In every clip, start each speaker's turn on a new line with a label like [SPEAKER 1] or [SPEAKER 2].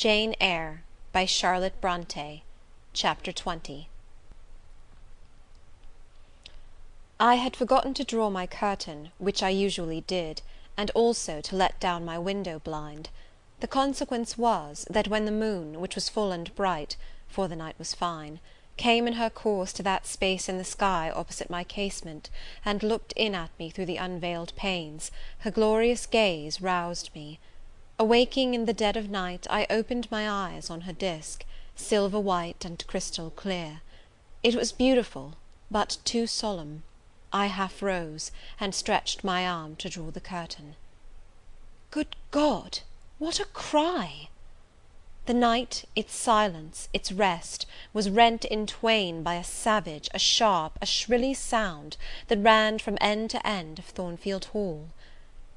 [SPEAKER 1] Jane Eyre by Charlotte Brontë. Chapter 20. I had forgotten to draw my curtain, which I usually did, and also to let down my window blind. The consequence was, that when the moon, which was full and bright, for the night was fine, came in her course to that space in the sky opposite my casement, and looked in at me through the unveiled panes, her glorious gaze roused me. Awaking in the dead of night, I opened my eyes on her disk, silver white and crystal clear. It was beautiful, but too solemn. I half rose, and stretched my arm to draw the curtain. Good God! What a cry! The night, its silence, its rest, was rent in twain by a savage, a sharp, a shrilly sound that ran from end to end of Thornfield Hall.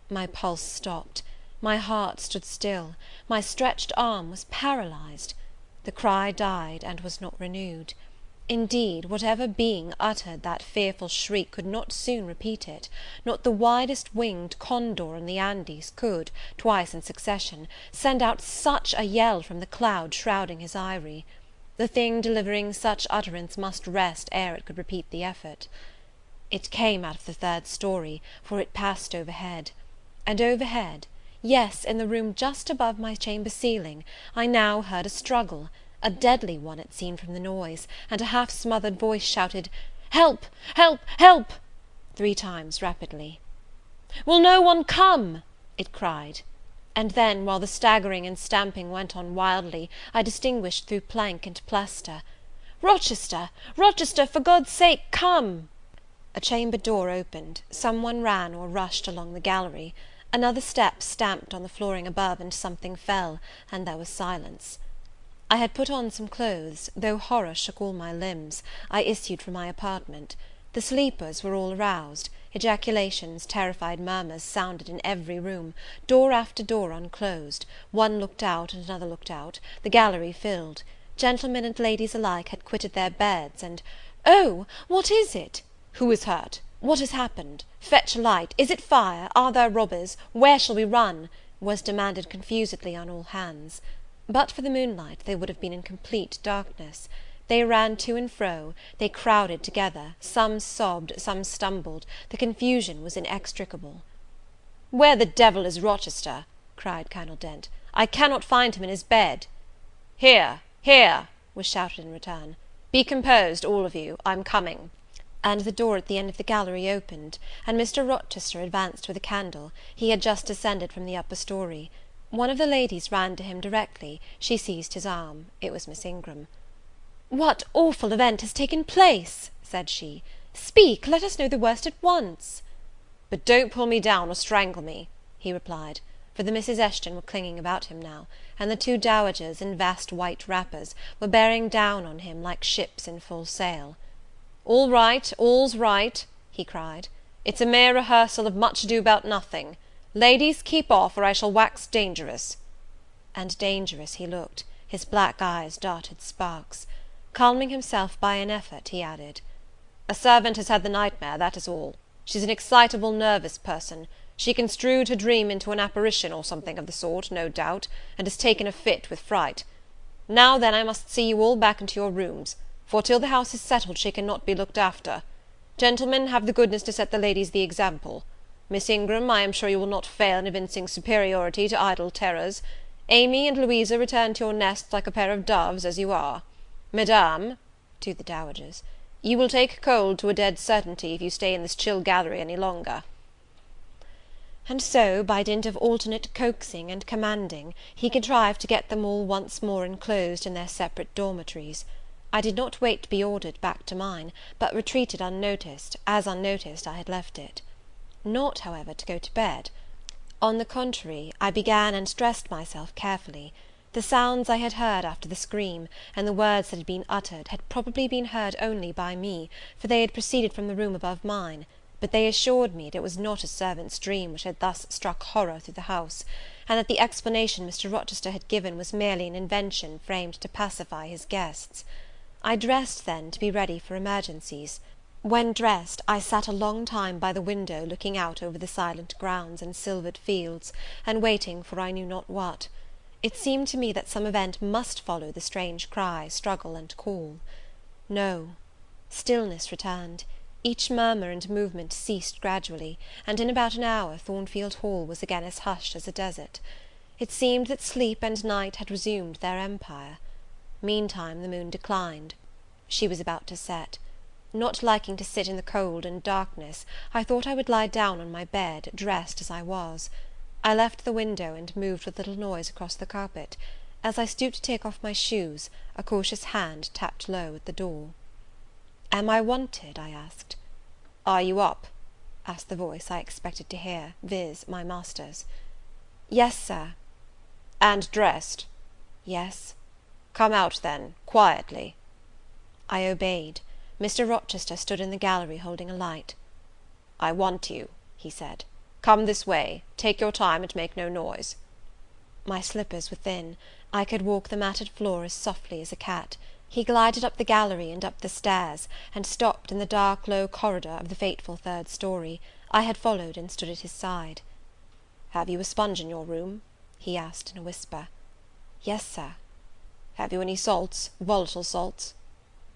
[SPEAKER 1] My pulse stopped, my heart stood still, my stretched arm was paralyzed. The cry died, and was not renewed. Indeed, whatever being uttered that fearful shriek could not soon repeat it; not the widest winged condor in the Andes could, twice in succession, send out such a yell from the cloud shrouding his eyrie. The thing delivering such utterance must rest ere it could repeat the effort. It came out of the third story, for it passed overhead; and overhead, yes, in the room just above my chamber ceiling, I now heard a struggle, a deadly one it seemed from the noise, and a half-smothered voice shouted, "Help! help! help!" 3 times rapidly. "Will no one come?" it cried; and then, while the staggering and stamping went on wildly, I distinguished through plank and plaster, "Rochester! Rochester! for God's sake, come!" A chamber door opened, some one ran or rushed along the gallery, another step stamped on the flooring above, and something fell, and there was silence. I had put on some clothes; though horror shook all my limbs, I issued from my apartment. The sleepers were all aroused; ejaculations, terrified murmurs sounded in every room; door after door unclosed; one looked out, and another looked out; the gallery filled; gentlemen and ladies alike had quitted their beds, and "Oh, what is it?" "Who is hurt?" "What has happened?" "Fetch a light." "Is it fire?" "Are there robbers?" "Where shall we run?" was demanded confusedly on all hands. But for the moonlight, they would have been in complete darkness. They ran to and fro, they crowded together, some sobbed, some stumbled, the confusion was inextricable. "Where the devil is Rochester?" cried Colonel Dent. "I cannot find him in his bed." "Here, here," was shouted in return. "Be composed, all of you, I'm coming." And the door at the end of the gallery opened, and Mr. Rochester advanced with a candle; he had just descended from the upper story. One of the ladies ran to him directly; she seized his arm; it was Miss Ingram. "What awful event has taken place?" said she. "Speak, let us know the worst at once." "But don't pull me down or strangle me," he replied, for the Misses Eshton were clinging about him now, and the 2 dowagers, in vast white wrappers, were bearing down on him like ships in full sail. "All right, all's right," he cried. "It's a mere rehearsal of Much Ado about Nothing. Ladies, keep off, or I shall wax dangerous." And dangerous he looked; his black eyes darted sparks. Calming himself by an effort, he added, "A servant has had the nightmare, that is all. She's an excitable, nervous person. She construed her dream into an apparition, or something of the sort, no doubt, and has taken a fit with fright. Now then, I must see you all back into your rooms, for till the house is settled she cannot be looked after. Gentlemen, have the goodness to set the ladies the example. Miss Ingram, I am sure you will not fail in evincing superiority to idle terrors. Amy and Louisa, return to your nests like a pair of doves, as you are. Madame," to the dowagers, "you will take cold to a dead certainty if you stay in this chill gallery any longer." And so, by dint of alternate coaxing and commanding, he contrived to get them all once more enclosed in their separate dormitories. I did not wait to be ordered back to mine, but retreated unnoticed, as unnoticed I had left it. Not, however, to go to bed. On the contrary, I began and dressed myself carefully. The sounds I had heard after the scream, and the words that had been uttered, had probably been heard only by me, for they had proceeded from the room above mine; but they assured me that it was not a servant's dream which had thus struck horror through the house, and that the explanation Mr. Rochester had given was merely an invention framed to pacify his guests. I dressed, then, to be ready for emergencies. When dressed, I sat a long time by the window, looking out over the silent grounds and silvered fields, and waiting for I knew not what. It seemed to me that some event must follow the strange cry, struggle, and call. No. Stillness returned. Each murmur and movement ceased gradually, and in about an hour Thornfield Hall was again as hushed as a desert. It seemed that sleep and night had resumed their empire. Meantime the moon declined. She was about to set. Not liking to sit in the cold and darkness, I thought I would lie down on my bed, dressed as I was. I left the window, and moved with little noise across the carpet. As I stooped to take off my shoes, a cautious hand tapped low at the door. "Am I wanted?" I asked. "Are you up?" asked the voice I expected to hear, viz. My master's. "Yes, sir." "And dressed?" "Yes." "Come out, then, quietly." I obeyed. Mr. Rochester stood in the gallery holding a light. "I want you," he said. "Come this way. Take your time, and make no noise." My slippers were thin. I could walk the matted floor as softly as a cat. He glided up the gallery and up the stairs, and stopped in the dark low corridor of the fateful third story. I had followed, and stood at his side. "Have you a sponge in your room?" he asked in a whisper. "Yes, sir." "Have you any salts, volatile salts?"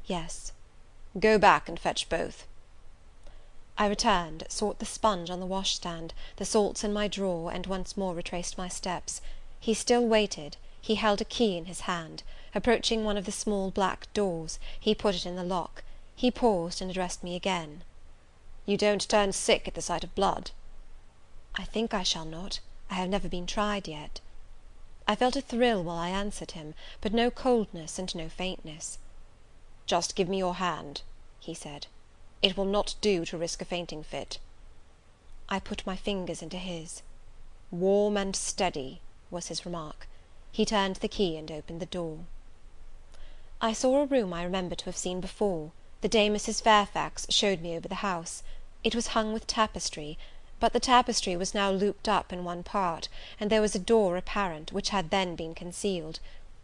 [SPEAKER 1] "Yes." "Go back and fetch both." I returned, sought the sponge on the washstand, the salts in my drawer, and once more retraced my steps. He still waited. He held a key in his hand. Approaching one of the small black doors, he put it in the lock. He paused, and addressed me again. "You don't turn sick at the sight of blood?" "I think I shall not. I have never been tried yet." I felt a thrill while I answered him, but no coldness and no faintness. "Just give me your hand," he said. "It will not do to risk a fainting fit." I put my fingers into his. "Warm and steady," was his remark. He turned the key and opened the door. I saw a room I remembered to have seen before. The day Mrs. Fairfax showed me over the house. It was hung with tapestry, but the tapestry was now looped up in one part, and there was a door apparent, which had then been concealed.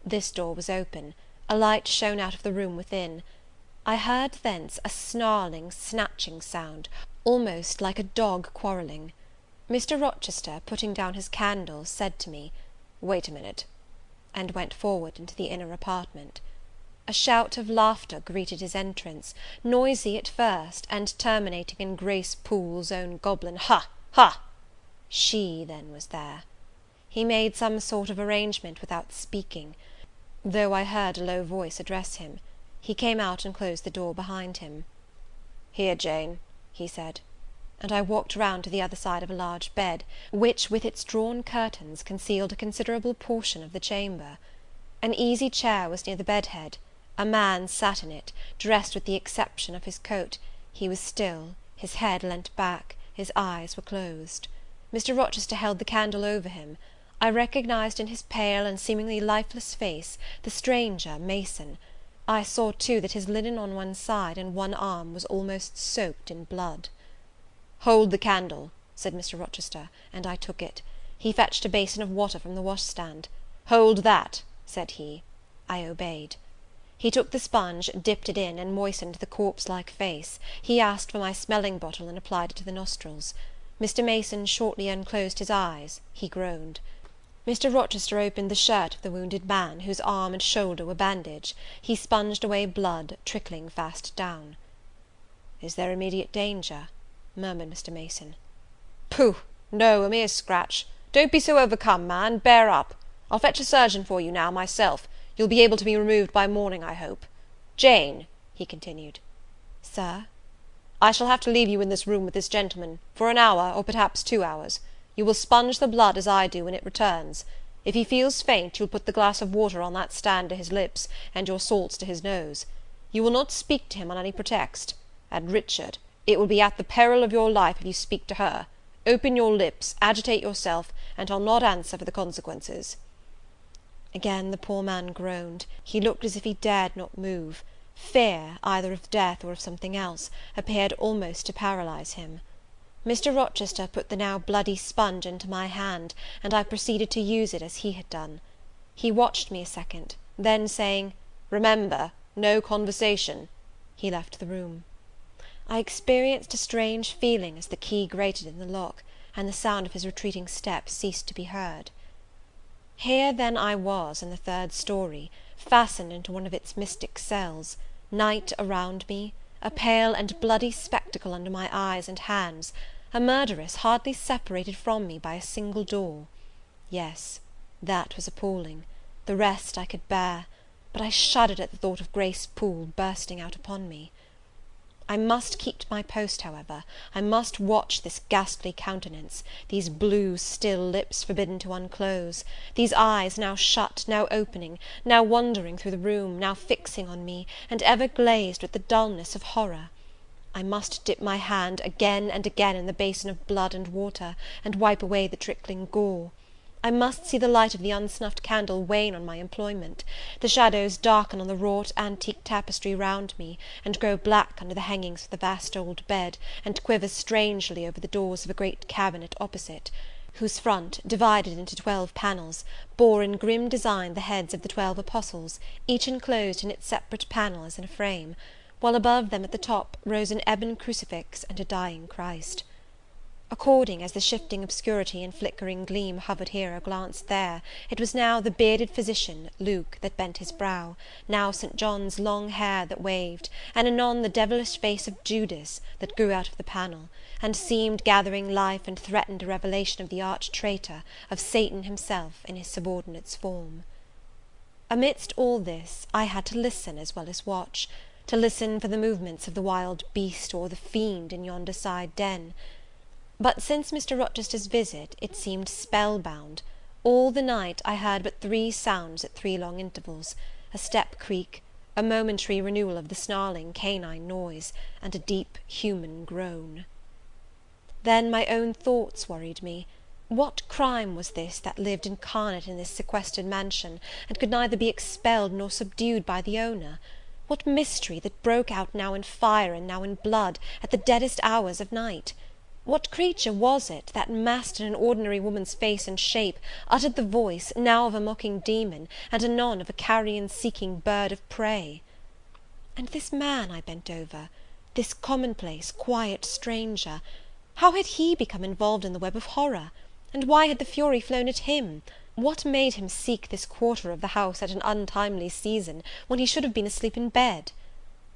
[SPEAKER 1] This door was open. A light shone out of the room within. I heard thence a snarling, snatching sound, almost like a dog quarrelling. Mr. Rochester, putting down his candle, said to me, "Wait a minute," and went forward into the inner apartment. A shout of laughter greeted his entrance, noisy at first, and terminating in Grace Poole's own goblin "Ha! ha!" She, then, was there. He made some sort of arrangement without speaking, though I heard a low voice address him. He came out and closed the door behind him. "Here, Jane," he said; and I walked round to the other side of a large bed, which, with its drawn curtains, concealed a considerable portion of the chamber. An easy chair was near the bed head. A man sat in it, dressed with the exception of his coat. He was still, his head leant back, his eyes were closed. Mr. Rochester held the candle over him. I recognized in his pale and seemingly lifeless face the stranger, Mason. I saw, too, that his linen on one side and one arm was almost soaked in blood. "Hold the candle," said Mr. Rochester, and I took it. He fetched a basin of water from the washstand. "Hold that," said he. I obeyed. He took the sponge, dipped it in, and moistened the corpse-like face. He asked for my smelling bottle, and applied it to the nostrils. Mr. Mason shortly unclosed his eyes. He groaned. Mr. Rochester opened the shirt of the wounded man, whose arm and shoulder were bandaged. He sponged away blood, trickling fast down. "Is there immediate danger?" murmured Mr. Mason. "Pooh! no, a mere scratch. Don't be so overcome, man. Bear up. I'll fetch a surgeon for you now, myself. You'll be able to be removed by morning, I hope. Jane," he continued. "Sir?" "I shall have to leave you in this room with this gentleman, for an hour, or perhaps 2 hours. You will sponge the blood as I do when it returns. If he feels faint, you'll put the glass of water on that stand to his lips, and your salts to his nose. You will not speak to him on any pretext. And, Richard, it will be at the peril of your life if you speak to her. Open your lips, agitate yourself, and I'll not answer for the consequences." Again the poor man groaned. He looked as if he dared not move. Fear, either of death or of something else, appeared almost to paralyze him. Mr. Rochester put the now bloody sponge into my hand, and I proceeded to use it as he had done. He watched me a second, then saying, "Remember, no conversation," he left the room. I experienced a strange feeling as the key grated in the lock, and the sound of his retreating steps ceased to be heard. Here then I was in the third story, fastened into one of its mystic cells, night around me, a pale and bloody spectacle under my eyes and hands, a murderess hardly separated from me by a single door. Yes, that was appalling; the rest I could bear, but I shuddered at the thought of Grace Poole bursting out upon me. I must keep to my post, however. I must watch this ghastly countenance, these blue, still lips forbidden to unclose, these eyes now shut, now opening, now wandering through the room, now fixing on me, and ever glazed with the dullness of horror. I must dip my hand again and again in the basin of blood and water, and wipe away the trickling gore. I must see the light of the unsnuffed candle wane on my employment, the shadows darken on the wrought antique tapestry round me, and grow black under the hangings of the vast old bed, and quiver strangely over the doors of a great cabinet opposite, whose front, divided into 12 panels, bore in grim design the heads of the 12 apostles, each enclosed in its separate panel as in a frame, while above them at the top rose an ebon crucifix and a dying Christ. According as the shifting obscurity and flickering gleam hovered here or glanced there, it was now the bearded physician, Luke, that bent his brow, now St. John's long hair that waved, and anon the devilish face of Judas, that grew out of the panel, and seemed gathering life and threatened a revelation of the arch traitor, of Satan himself in his subordinate's form. Amidst all this, I had to listen as well as watch, to listen for the movements of the wild beast or the fiend in yonder side den. But since Mr. Rochester's visit, it seemed spell-bound. All the night I heard but 3 sounds at 3 long intervals, a step creak, a momentary renewal of the snarling canine noise, and a deep human groan. Then my own thoughts worried me. What crime was this that lived incarnate in this sequestered mansion, and could neither be expelled nor subdued by the owner? What mystery that broke out now in fire and now in blood, at the deadest hours of night? What creature was it that, masked in an ordinary woman's face and shape, uttered the voice, now of a mocking demon, and anon of a carrion-seeking bird of prey? And this man I bent over, this commonplace, quiet stranger, how had he become involved in the web of horror? And why had the fury flown at him? What made him seek this quarter of the house at an untimely season, when he should have been asleep in bed?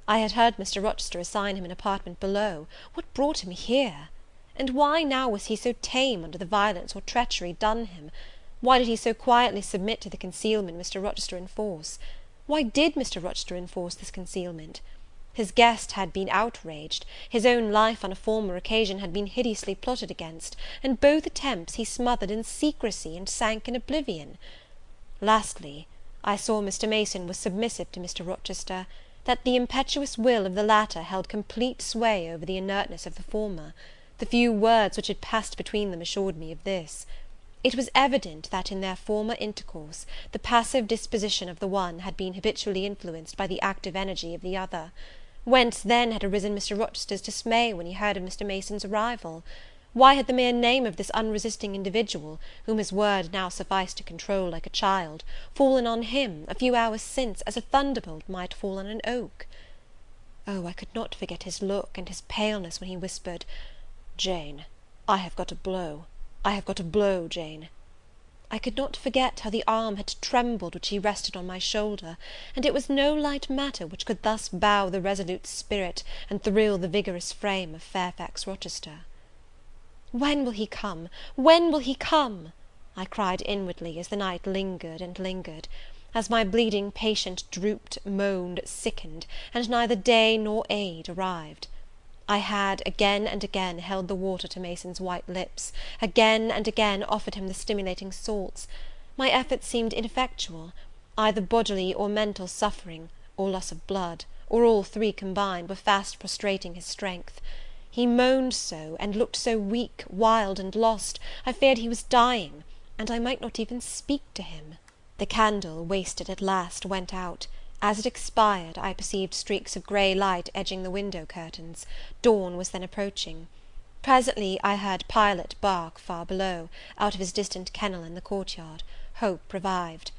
[SPEAKER 1] I had heard Mr. Rochester assign him an apartment below. What brought him here? And why now was he so tame under the violence or treachery done him? Why did he so quietly submit to the concealment Mr. Rochester enforce? Why did Mr. Rochester enforce this concealment? His guest had been outraged, his own life on a former occasion had been hideously plotted against, and both attempts he smothered in secrecy and sank in oblivion. Lastly, I saw Mr. Mason was submissive to Mr. Rochester, that the impetuous will of the latter held complete sway over the inertness of the former. The few words which had passed between them assured me of this. It was evident that in their former intercourse, the passive disposition of the one had been habitually influenced by the active energy of the other. Whence then had arisen Mr. Rochester's dismay when he heard of Mr. Mason's arrival? Why had the mere name of this unresisting individual, whom his word now sufficed to control like a child, fallen on him, a few hours since, as a thunderbolt might fall on an oak? Oh, I could not forget his look and his paleness when he whispered, "Jane, I have got a blow. I have got a blow, Jane." I could not forget how the arm had trembled which he rested on my shoulder, and it was no light matter which could thus bow the resolute spirit and thrill the vigorous frame of Fairfax Rochester. "When will he come? When will he come?" I cried inwardly, as the night lingered and lingered, as my bleeding patient drooped, moaned, sickened, and neither day nor aid arrived. I had again and again held the water to Mason's white lips, again and again offered him the stimulating salts. My efforts seemed ineffectual; either bodily or mental suffering, or loss of blood, or all 3 combined, were fast prostrating his strength. He moaned so, and looked so weak, wild, and lost, I feared he was dying, and I might not even speak to him. The candle, wasted at last, went out. As it expired, I perceived streaks of grey light edging the window curtains. Dawn was then approaching. Presently I heard Pilot bark far below, out of his distant kennel in the courtyard. Hope revived.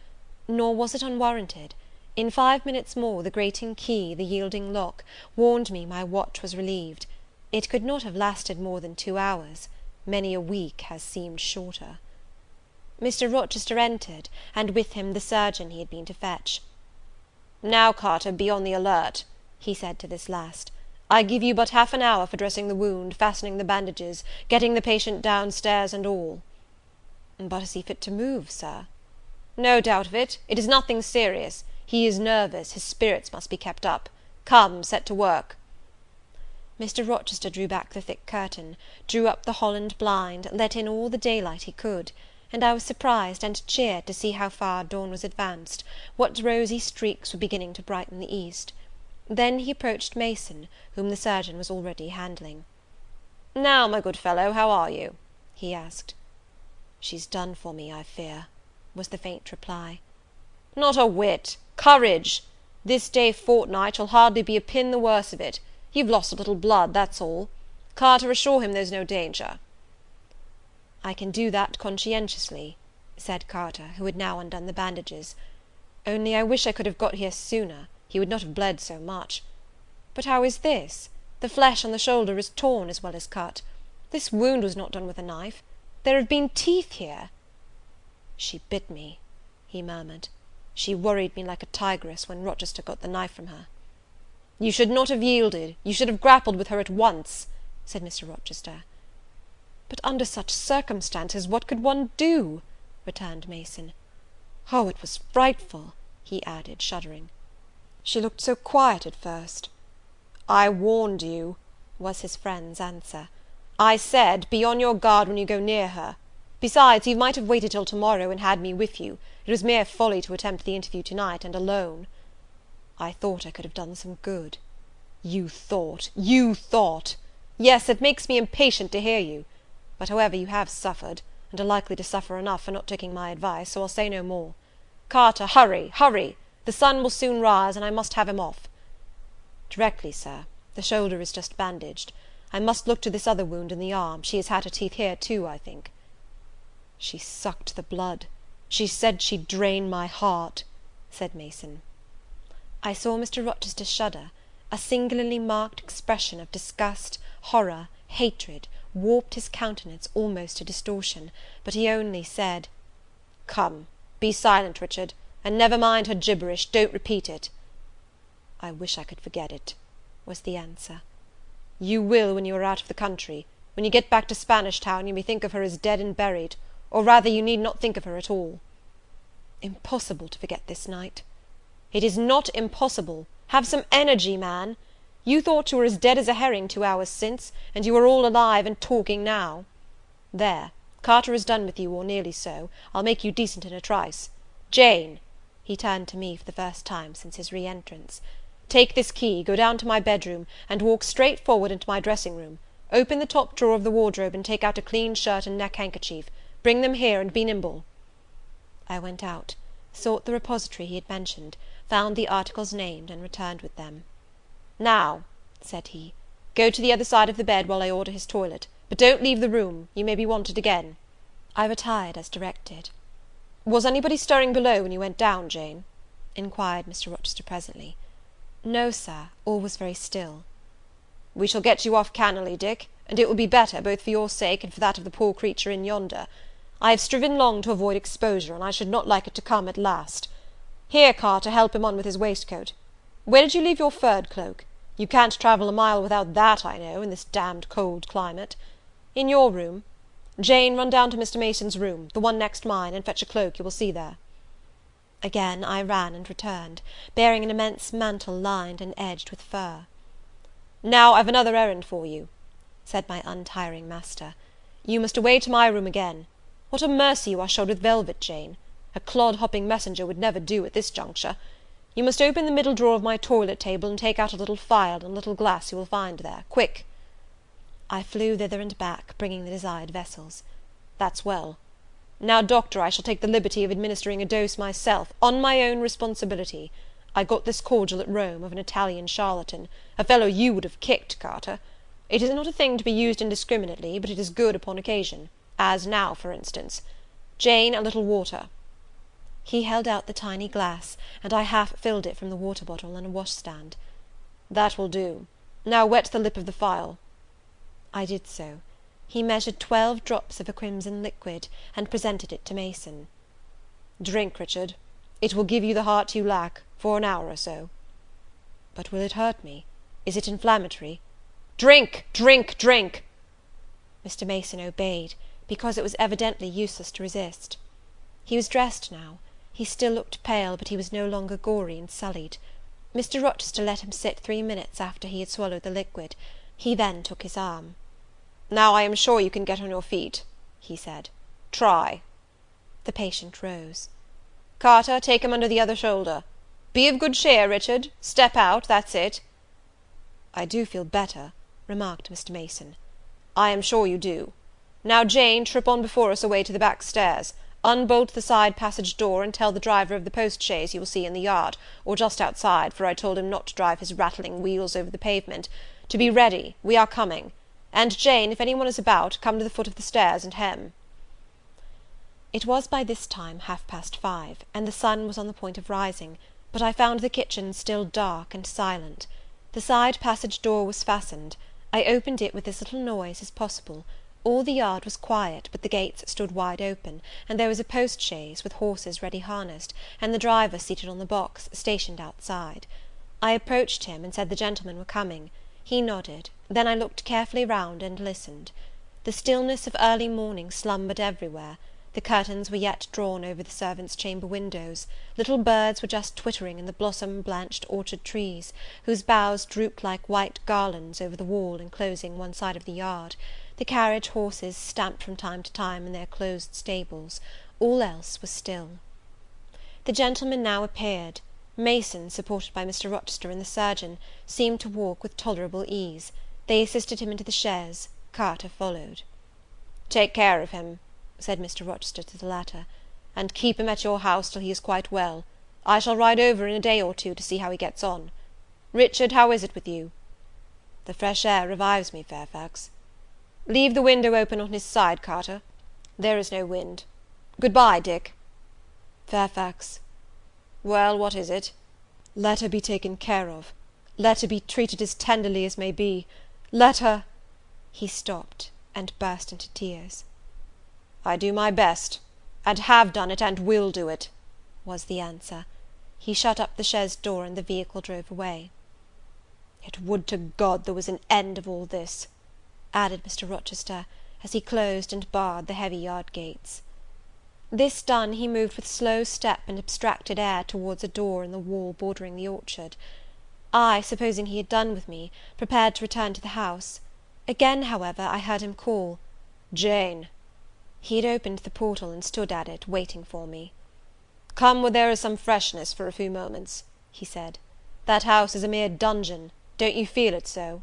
[SPEAKER 1] Nor was it unwarranted. In 5 minutes more, the grating key, the yielding lock, warned me my watch was relieved. It could not have lasted more than 2 hours. Many a week has seemed shorter. Mr. Rochester entered, and with him the surgeon he had been to fetch. "Now, Carter, be on the alert," he said to this last. "I give you but half an hour for dressing the wound, fastening the bandages, getting the patient down stairs and all." "But is he fit to move, sir?" "No doubt of it. It is nothing serious. He is nervous, his spirits must be kept up. Come, set to work." Mr. Rochester drew back the thick curtain, drew up the Holland blind, let in all the daylight he could, and I was surprised and cheered to see how far dawn was advanced, what rosy streaks were beginning to brighten the east. Then he approached Mason, whom the surgeon was already handling. "Now, my good fellow, how are you?" he asked. "She's done for me, I fear," was the faint reply. "Not a whit. Courage! This day fortnight you'll hardly be a pin the worse of it. You've lost a little blood, that's all. Carter, assure him there's no danger." "I can do that conscientiously," said Carter, who had now undone the bandages. "Only I wish I could have got here sooner, he would not have bled so much. But how is this? The flesh on the shoulder is torn as well as cut. This wound was not done with a knife. There have been teeth here." "She bit me," he murmured. "She worried me like a tigress when Rochester got the knife from her." "You should not have yielded. You should have grappled with her at once," said Mr. Rochester. "But under such circumstances what could one do?" returned Mason. "Oh, it was frightful," he added, shuddering. "She looked so quiet at first." "I warned you," was his friend's answer. "I said, be on your guard when you go near her. Besides, you might have waited till tomorrow, and had me with you. It was mere folly to attempt the interview tonight, and alone." "I thought I could have done some good." You thought! Yes, it makes me impatient to hear you. But however, you have suffered, and are likely to suffer enough for not taking my advice, so I'll say no more. Carter, hurry, hurry! The sun will soon rise, and I must have him off." "Directly, sir. The shoulder is just bandaged. I must look to this other wound in the arm. She has had her teeth here too, I think." "She sucked the blood. She said she'd drain my heart," said Mason. I saw Mr. Rochester shudder. A singularly marked expression of disgust, horror, hatred, warped his countenance almost to distortion, but he only said, "Come, be silent, Richard, and never mind her gibberish, don't repeat it." "I wish I could forget it," was the answer. "You will when you are out of the country. When you get back to Spanish Town, you may think of her as dead and buried, or rather you need not think of her at all." "Impossible to forget this night." "It is not impossible. Have some energy, man. You thought you were as dead as a herring 2 hours since, and you are all alive and talking now. There, Carter is done with you, or nearly so. I'll make you decent in a trice. Jane," he turned to me for the first time since his re-entrance, "take this key, go down to my bedroom, and walk straight forward into my dressing-room. Open the top drawer of the wardrobe, and take out a clean shirt and neck-handkerchief. Bring them here, and be nimble." I went out, sought the repository he had mentioned, found the articles named, and returned with them. "Now," said he, "go to the other side of the bed while I order his toilet, but don't leave the room. You may be wanted again." I retired as directed. "Was anybody stirring below when you went down, Jane?" inquired Mr. Rochester presently. "No, sir, all was very still." "We shall get you off cannily, Dick, and it will be better, both for your sake and for that of the poor creature in yonder. I have striven long to avoid exposure, and I should not like it to come at last. Here, Carter, help him on with his waistcoat. Where did you leave your furred cloak? You can't travel a mile without that, I know, in this damned cold climate. In your room. Jane, run down to Mr. Mason's room, the one next mine, and fetch a cloak you will see there." Again I ran and returned, bearing an immense mantle lined and edged with fur. "Now I've another errand for you," said my untiring master. "You must away to my room again. What a mercy you are shod with velvet, Jane! A clod-hopping messenger would never do at this juncture. You must open the middle drawer of my toilet table, and take out a little phial and a little glass you will find there. Quick!" I flew thither and back, bringing the desired vessels. "That's well. Now, doctor, I shall take the liberty of administering a dose myself, on my own responsibility. I got this cordial at Rome, of an Italian charlatan, a fellow you would have kicked, Carter. It is not a thing to be used indiscriminately, but it is good upon occasion, as now, for instance. Jane, a little water." He held out the tiny glass, and I half filled it from the water bottle on a washstand. "That will do. Now wet the lip of the phial." I did so. He measured 12 drops of a crimson liquid, and presented it to Mason. "Drink, Richard. It will give you the heart you lack, for an hour or so." "But will it hurt me? Is it inflammatory?" "Drink, drink, drink!" Mr. Mason obeyed, because it was evidently useless to resist. He was dressed now. He still looked pale, but he was no longer gory and sullied. Mr. Rochester let him sit 3 minutes after he had swallowed the liquid. He then took his arm. "Now I am sure you can get on your feet," he said. "Try." The patient rose. "Carter, take him under the other shoulder. Be of good cheer, Richard. Step out, that's it." "I do feel better," remarked Mr. Mason. "I am sure you do. Now, Jane, trip on before us away to the back stairs. Unbolt the side passage door, and tell the driver of the post-chaise you will see in the yard, or just outside, for I told him not to drive his rattling wheels over the pavement, to be ready, we are coming. And, Jane, if any one is about, come to the foot of the stairs and hem." It was by this time 5:30, and the sun was on the point of rising, but I found the kitchen still dark and silent. The side passage door was fastened. I opened it with as little noise as possible. All the yard was quiet, but the gates stood wide open, and there was a post-chaise, with horses ready harnessed, and the driver seated on the box, stationed outside. I approached him, and said the gentlemen were coming. He nodded. Then I looked carefully round and listened. The stillness of early morning slumbered everywhere. The curtains were yet drawn over the servants' chamber windows. Little birds were just twittering in the blossom-blanched orchard trees, whose boughs drooped like white garlands over the wall enclosing one side of the yard. The carriage horses stamped from time to time in their closed stables. All else was still. The gentlemen now appeared. Mason, supported by Mr. Rochester and the surgeon, seemed to walk with tolerable ease. They assisted him into the chaise. Carter followed. "Take care of him," said Mr. Rochester to the latter, "and keep him at your house till he is quite well. I shall ride over in a day or two to see how he gets on. Richard, how is it with you?" "The fresh air revives me, Fairfax." "Leave the window open on his side, Carter. There is no wind. Good-bye, Dick."
[SPEAKER 2] "Fairfax."
[SPEAKER 1] "Well, what is it?"
[SPEAKER 2] "Let her be taken care of. Let her be treated as tenderly as may be. Let her—" He stopped, and burst into tears.
[SPEAKER 1] "I do my best, and have done it, and will do it," was the answer. He shut up the chaise door, and the vehicle drove away.
[SPEAKER 2] "Yet would to God there was an end of all this,"
[SPEAKER 1] added Mr. Rochester, as he closed and barred the heavy yard gates. This done, he moved with slow step and abstracted air towards a door in the wall bordering the orchard. I, supposing he had done with me, prepared to return to the house. Again, however, I heard him call, "Jane." He had opened the portal, and stood at it, waiting for me. "Come where there is some freshness for a few moments," he said. "That house is a mere dungeon. Don't you feel it so?"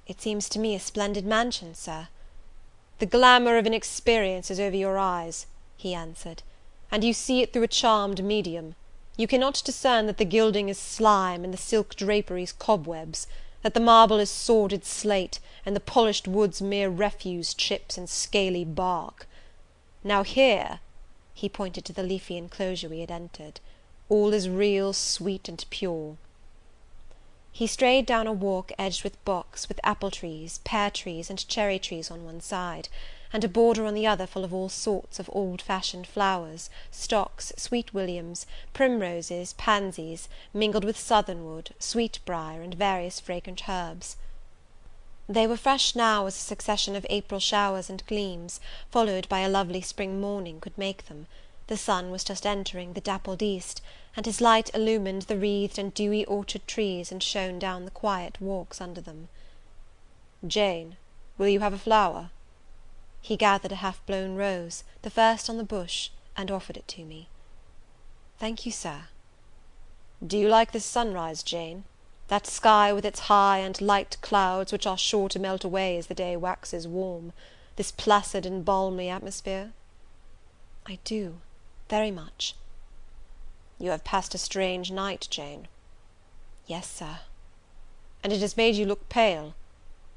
[SPEAKER 2] "It seems to me a splendid mansion, Sir."
[SPEAKER 1] "The glamour of inexperience is over your eyes," he answered, "and you see it through a charmed medium. You cannot discern that the gilding is slime, and the silk draperies cobwebs; that the marble is sordid slate, and the polished woods mere refuse chips and scaly bark. Now here," he pointed to the leafy enclosure we had entered, "all is real, sweet, and pure." He strayed down a walk edged with box, with apple trees, pear trees, and cherry trees on one side, and a border on the other full of all sorts of old-fashioned flowers, stocks, sweet williams, primroses, pansies, mingled with southernwood, sweetbriar, and various fragrant herbs. They were fresh now as a succession of April showers and gleams, followed by a lovely spring morning, could make them. The sun was just entering the dappled east, and his light illumined the wreathed and dewy orchard trees, and shone down the quiet walks under them. "Jane, will you have a flower?" He gathered a half-blown rose, the first on the bush, and offered it to me.
[SPEAKER 2] "Thank you, Sir."
[SPEAKER 1] "Do you like this sunrise, Jane? That sky with its high and light clouds, which are sure to melt away as the day waxes warm? This placid and balmy atmosphere?"
[SPEAKER 2] "I do, very much."
[SPEAKER 1] "You have passed a strange night, Jane."
[SPEAKER 2] "Yes, Sir."
[SPEAKER 1] "And it has made you look pale.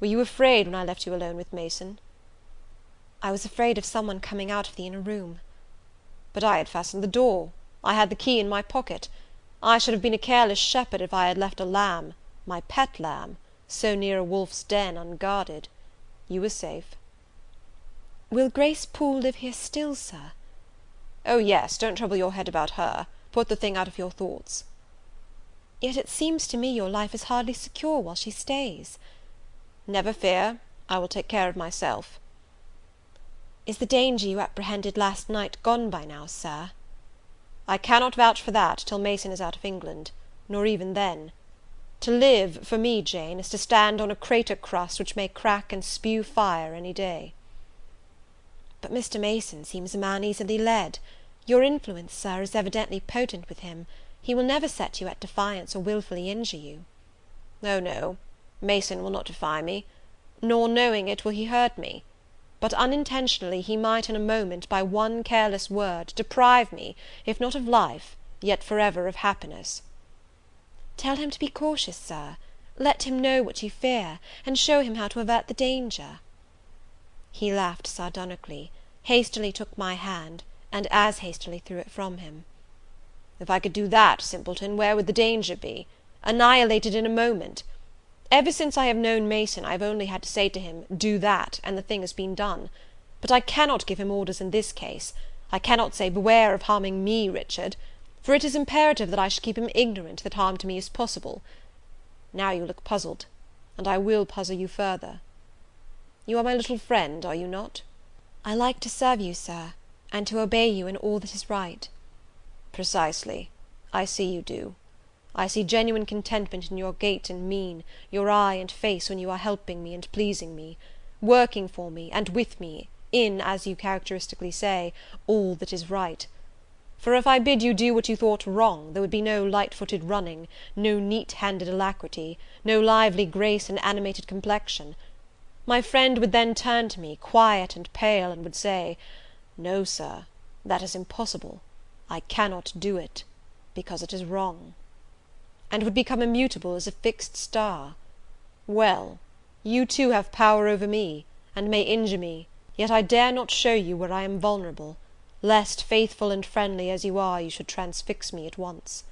[SPEAKER 1] Were you afraid when I left you alone with Mason?"
[SPEAKER 2] "I was afraid of some one coming out of the inner room."
[SPEAKER 1] "But I had fastened the door. I had the key in my pocket. I should have been a careless shepherd if I had left a lamb, my pet lamb, so near a wolf's den unguarded. You were safe.
[SPEAKER 2] Will Grace Poole live here still, sir?"
[SPEAKER 1] "Oh, yes, don't trouble your head about her. Put the thing out of your thoughts."
[SPEAKER 2] "Yet it seems to me your life is hardly secure while she stays."
[SPEAKER 1] "Never fear, I will take care of myself."
[SPEAKER 2] "Is the danger you apprehended last night gone by now, sir?"
[SPEAKER 1] "I cannot vouch for that till Mason is out of England, nor even then. To live, for me, Jane, is to stand on a crater crust which may crack and spew fire any day."
[SPEAKER 2] "But Mr. Mason seems a man easily led. Your influence, sir, is evidently potent with him. He will never set you at defiance or wilfully injure you."
[SPEAKER 1] "Oh, no, Mason will not defy me, nor, knowing it, will he hurt me; but unintentionally he might in a moment, by one careless word, deprive me, if not of life, yet forever of happiness."
[SPEAKER 2] "Tell him to be cautious, sir. Let him know what you fear, and show him how to avert the danger." He laughed sardonically, hastily took my hand, and as hastily threw it from him.
[SPEAKER 1] "If I could do that, simpleton, where would the danger be? Annihilated in a moment. Ever since I have known Mason, I have only had to say to him, do that, and the thing has been done. But I cannot give him orders in this case. I cannot say, beware of harming me, Richard, for it is imperative that I should keep him ignorant that harm to me is possible. Now you look puzzled, and I will puzzle you further. You are my little friend, are you not?"
[SPEAKER 2] "I like to serve you, sir, and to obey you in all that is right."
[SPEAKER 1] "Precisely. I see you do. I see genuine contentment in your gait and mien, your eye and face, when you are helping me and pleasing me, working for me, and with me, in, as you characteristically say, all that is right. For if I bid you do what you thought wrong, there would be no light-footed running, no neat-handed alacrity, no lively grace and animated complexion. My friend would then turn to me, quiet and pale, and would say, "No, sir, that is impossible. I cannot do it, because it is wrong," and would become immutable as a fixed star. Well, you too have power over me, and may injure me, yet I dare not show you where I am vulnerable, lest, faithful and friendly as you are, you should transfix me at once.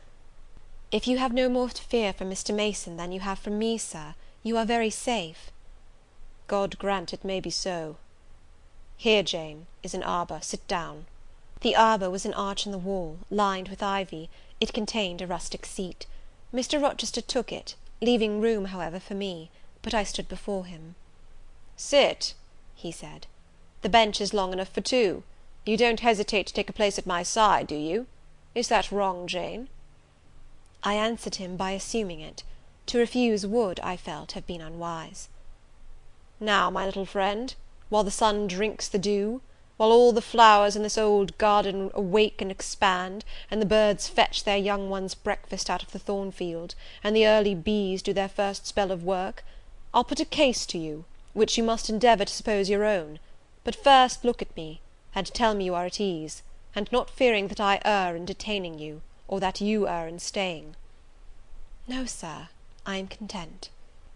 [SPEAKER 2] "If you have no more to fear from Mr. Mason than you have from me, sir, you are very safe."
[SPEAKER 1] "God grant it may be so. Here, Jane, is an arbour. Sit down."
[SPEAKER 2] The arbour was an arch in the wall, lined with ivy. It contained a rustic seat. Mr. Rochester took it, leaving room, however, for me, but I stood before him.
[SPEAKER 1] "Sit," he said. "The bench is long enough for two. You don't hesitate to take a place at my side, do you? Is that wrong, Jane?"
[SPEAKER 2] I answered him by assuming it. To refuse would, I felt, have been unwise.
[SPEAKER 1] "Now, my little friend, while the sun drinks the dew, while all the flowers in this old garden awake and expand, and the birds fetch their young ones' breakfast out of the Thornfield, and the early bees do their first spell of work, I'll put a case to you, which you must endeavour to suppose your own. But first look at me, and tell me you are at ease, and not fearing that I err in detaining you, or that you err in staying."
[SPEAKER 2] "No, sir, I am content."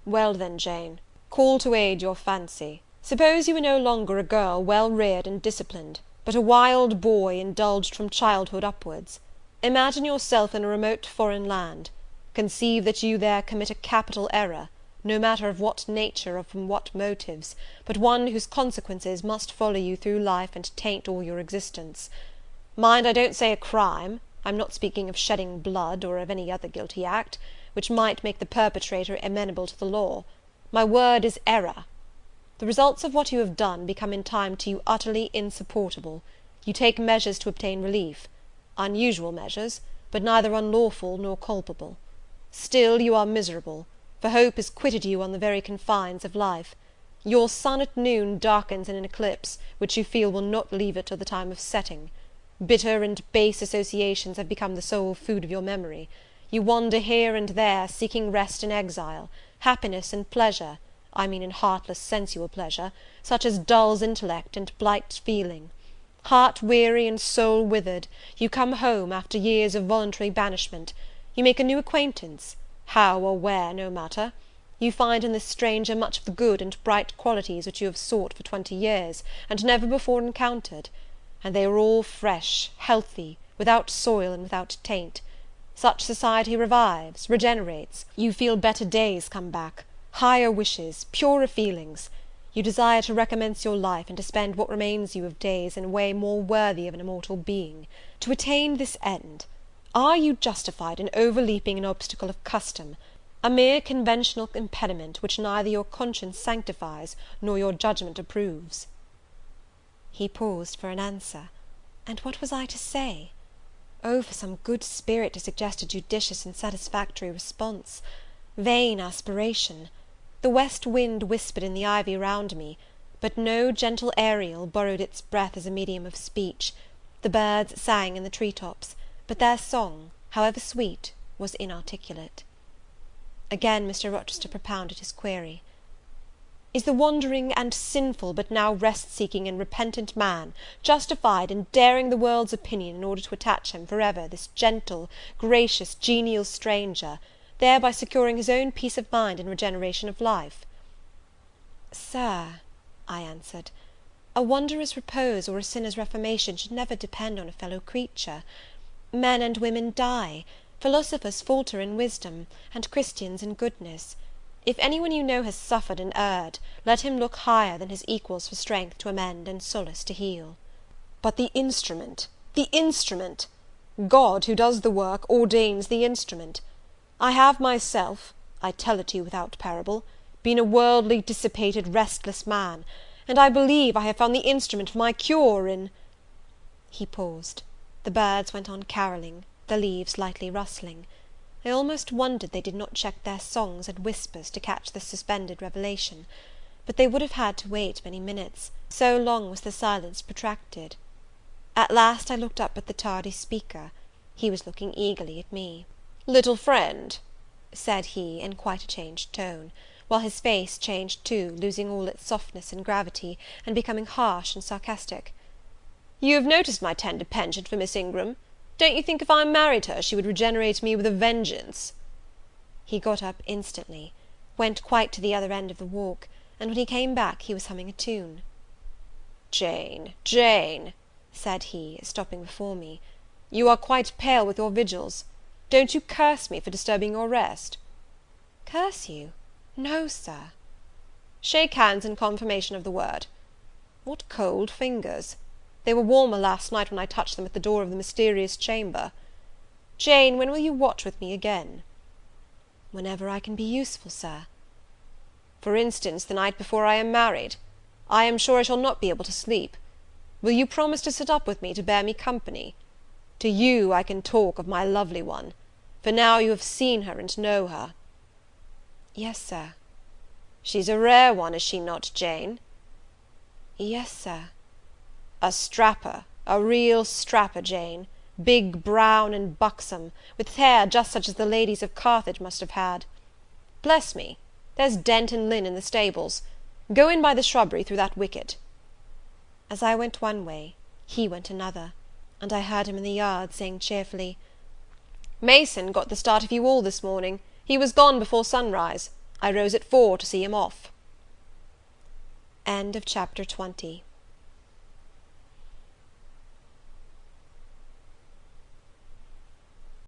[SPEAKER 1] "Well then, Jane, call to aid your fancy. Suppose you were no longer a girl well reared and disciplined, but a wild boy indulged from childhood upwards. Imagine yourself in a remote foreign land. Conceive that you there commit a capital error, no matter of what nature or from what motives, but one whose consequences must follow you through life and taint all your existence. Mind, I don't say a crime. I'm not speaking of shedding blood, or of any other guilty act, which might make the perpetrator amenable to the law. My word is error. The results of what you have done become in time to you utterly insupportable. You take measures to obtain relief, unusual measures, but neither unlawful nor culpable. Still you are miserable, for hope has quitted you on the very confines of life. Your sun at noon darkens in an eclipse, which you feel will not leave it till the time of setting. Bitter and base associations have become the sole food of your memory. You wander here and there, seeking rest in exile, happiness in pleasure, I mean in heartless sensual pleasure, such as dulls intellect and blights feeling. Heart weary and soul withered, you come home after years of voluntary banishment. You make a new acquaintance, how or where, no matter. You find in this stranger much of the good and bright qualities which you have sought for 20 years, and never before encountered, and they are all fresh, healthy, without soil and without taint. Such society revives, regenerates. You feel better days come back, higher wishes, purer feelings. You desire to recommence your life, and to spend what remains you of days in a way more worthy of an immortal being. To attain this end, are you justified in overleaping an obstacle of custom, a mere conventional impediment which neither your conscience sanctifies nor your judgment approves?" He paused for an answer, and what was I to say? Oh, for some good spirit to suggest a judicious and satisfactory response! Vain aspiration! The west wind whispered in the ivy round me, but no gentle Ariel borrowed its breath as a medium of speech. The birds sang in the tree tops, but their song, however sweet, was inarticulate. Again Mr. Rochester propounded his query. "Is the wandering and sinful, but now rest-seeking and repentant man, justified in daring the world's opinion in order to attach him for ever this gentle, gracious, genial stranger, thereby securing his own peace of mind and regeneration of life?" "Sir," I answered, "a wanderer's repose or a sinner's reformation should never depend on a fellow creature. Men and women die, philosophers falter in wisdom, and Christians in goodness. If any one you know has suffered and erred, let him look higher than his equals for strength to amend and solace to heal." "But the instrument, the instrument! God, who does the work, ordains the instrument. I have myself, I tell it to you without parable, been a worldly, dissipated, restless man, and I believe I have found the instrument for my cure in—" He paused. The birds went on carolling, the leaves lightly rustling. I almost wondered they did not check their songs and whispers to catch this suspended revelation; but they would have had to wait many minutes, so long was the silence protracted. At last I looked up at the tardy speaker. He was looking eagerly at me. "Little friend," said he, in quite a changed tone, while his face changed too, losing all its softness and gravity, and becoming harsh and sarcastic, "you have noticed my tender penchant for Miss Ingram. Don't you think if I married her, she would regenerate me with a vengeance?" He got up instantly, went quite to the other end of the walk, and when he came back he was humming a tune. "Jane, Jane," said he, stopping before me, "you are quite pale with your vigils. Don't you curse me for disturbing your rest?" "Curse you? No, Sir." "Shake hands in confirmation of the word. What cold fingers! They were warmer last night when I touched them at the door of the mysterious chamber. Jane, when will you watch with me again?" "Whenever I can be useful, Sir." "For instance, the night before I am married. I am sure I shall not be able to sleep. Will you promise to sit up with me to bear me company? To you I can talk of my lovely one, for now you have seen her and know her." "Yes, Sir." "She's a rare one, is she not, Jane?" "Yes, Sir." "A strapper, a real strapper, Jane, big, brown, and buxom, with hair just such as the ladies of Carthage must have had. Bless me, there's Dent and Lynn in the stables. Go in by the shrubbery through that wicket." As I went one way, he went another, and I heard him in the yard saying cheerfully, "Mason got the start of you all this morning. He was gone before sunrise. I rose at 4 to see him off." Chapter XX.